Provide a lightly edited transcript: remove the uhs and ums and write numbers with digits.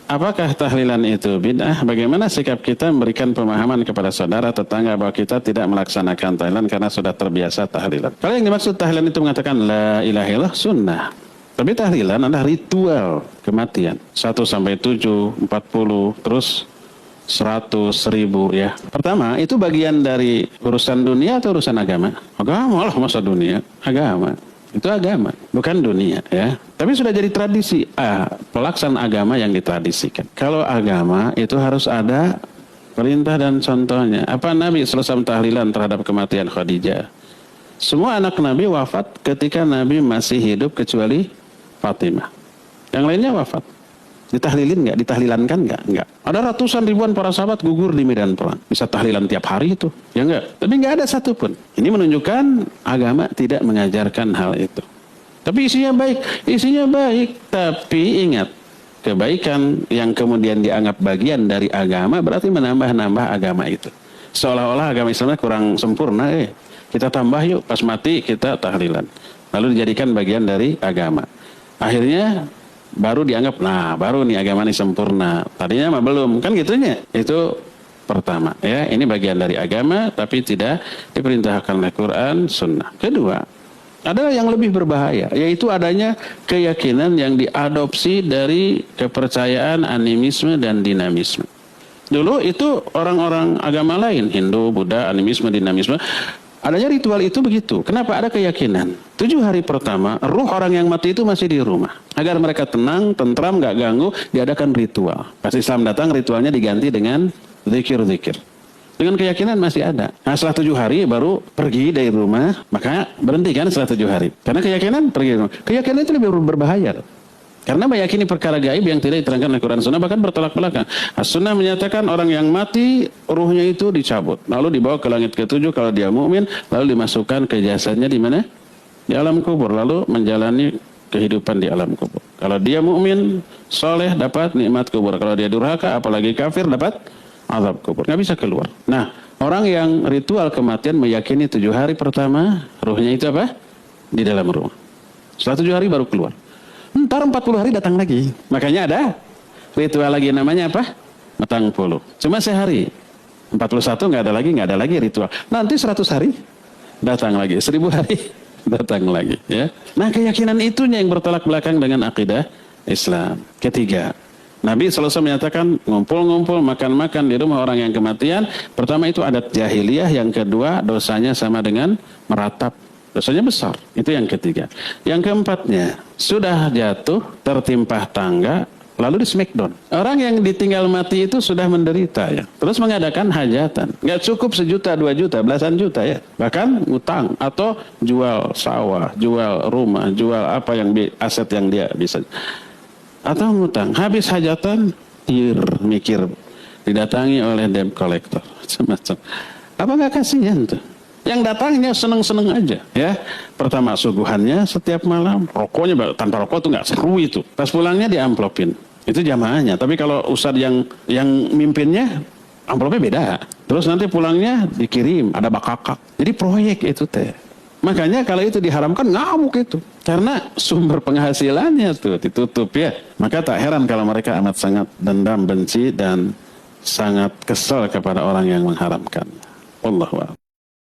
apakah tahlilan itu bid'ah? Bagaimana sikap kita memberikan pemahaman kepada saudara tetangga bahwa kita tidak melaksanakan tahlilan karena sudah terbiasa tahlilan? Kalau yang dimaksud tahlilan itu mengatakan la ilaha illallah sunnah. Tapi tahlilan adalah ritual kematian. 1 sampai 7, 40, terus 100, 1000 ya. Pertama, itu bagian dari urusan dunia atau urusan agama? Agama lah, masa dunia? Agama. Itu agama, bukan dunia ya. Tapi sudah jadi tradisi. Pelaksanaan agama yang ditradisikan. Kalau agama itu harus ada perintah dan contohnya. Apa Nabi selesai tahlilan terhadap kematian Khadijah? Semua anak Nabi wafat ketika Nabi masih hidup kecuali Fatimah. Yang lainnya wafat. Ditahlilin nggak? Ditahlilankan nggak? Nggak. Ada ratusan ribuan para sahabat gugur di medan perang. Bisa tahlilan tiap hari itu. Ya nggak? Tapi nggak ada satupun. Ini menunjukkan agama tidak mengajarkan hal itu. Tapi isinya baik. Isinya baik. Tapi ingat, kebaikan yang kemudian dianggap bagian dari agama berarti menambah-nambah agama itu. Seolah-olah agama Islamnya kurang sempurna. Kita tambah yuk. Pas mati kita tahlilan. Lalu dijadikan bagian dari agama. Akhirnya baru dianggap, baru nih agama ini sempurna. Tadinya mah belum, kan gitunya. Itu pertama, ya. Ini bagian dari agama, tapi tidak diperintahkan oleh Quran, Sunnah. Kedua, adalah yang lebih berbahaya, yaitu adanya keyakinan yang diadopsi dari kepercayaan animisme dan dinamisme. Dulu itu orang-orang agama lain, Hindu, Buddha, animisme, dinamisme. Adanya ritual itu begitu. Kenapa? Ada keyakinan 7 hari pertama ruh orang yang mati itu masih di rumah. Agar mereka tenang, tentram, gak ganggu, diadakan ritual. Pas Islam datang, ritualnya diganti dengan zikir-zikir. Dengan keyakinan masih ada. Nah, setelah 7 hari baru pergi dari rumah, maka berhenti kan setelah 7 hari. Karena keyakinan pergi dari rumah. Keyakinan itu lebih berbahaya. Karena meyakini perkara gaib yang tidak diterangkan oleh Quran Sunnah, bahkan bertolak belakang. As-Sunnah menyatakan orang yang mati ruhnya itu dicabut, lalu dibawa ke langit ke-7 kalau dia mukmin, lalu dimasukkan ke jasadnya di mana? Di alam kubur, lalu menjalani kehidupan di alam kubur. Kalau dia mukmin, soleh, dapat nikmat kubur. Kalau dia durhaka, apalagi kafir, dapat azab kubur. Nggak bisa keluar. Nah, orang yang ritual kematian meyakini 7 hari pertama ruhnya itu apa? Di dalam rumah. Setelah 7 hari baru keluar. Ntar 40 hari datang lagi. Makanya ada ritual lagi, namanya apa? Matang puluh. Cuma sehari. 41 nggak ada lagi ritual. Nanti 100 hari datang lagi. 1000 hari datang lagi. Ya. Nah, keyakinan itunya yang bertolak belakang dengan akidah Islam. Ketiga, Nabi SAW menyatakan ngumpul-ngumpul, makan-makan di rumah orang yang kematian. Pertama itu adat jahiliyah. Yang kedua, dosanya sama dengan meratap. Dosanya besar. Itu yang ketiga. Yang keempatnya, sudah jatuh, tertimpa tangga, lalu di smackdown. Orang yang ditinggal mati itu sudah menderita ya. Terus mengadakan hajatan. Nggak cukup 1 juta, 2 juta, belasan juta ya. Bahkan utang atau jual sawah, jual rumah, jual apa yang aset yang dia bisa. Atau ngutang. Habis hajatan, mikir. Didatangi oleh debt collector. Macam-macam. Apa nggak kasihan tuh? Yang datangnya seneng-seneng aja ya. Pertama suguhannya setiap malam, rokoknya tanpa rokok tuh nggak seru itu. Pas pulangnya diamplopin. Itu jamaahnya. Tapi kalau ustadz yang mimpinnya, amplopnya beda. Terus nanti pulangnya dikirim, ada bakakak. Jadi proyek itu teh. Makanya kalau itu diharamkan ngamuk itu. Karena sumber penghasilannya tuh ditutup ya. Maka tak heran kalau mereka amat sangat dendam, benci dan sangat kesal kepada orang yang mengharamkan. Wallahu a'lam.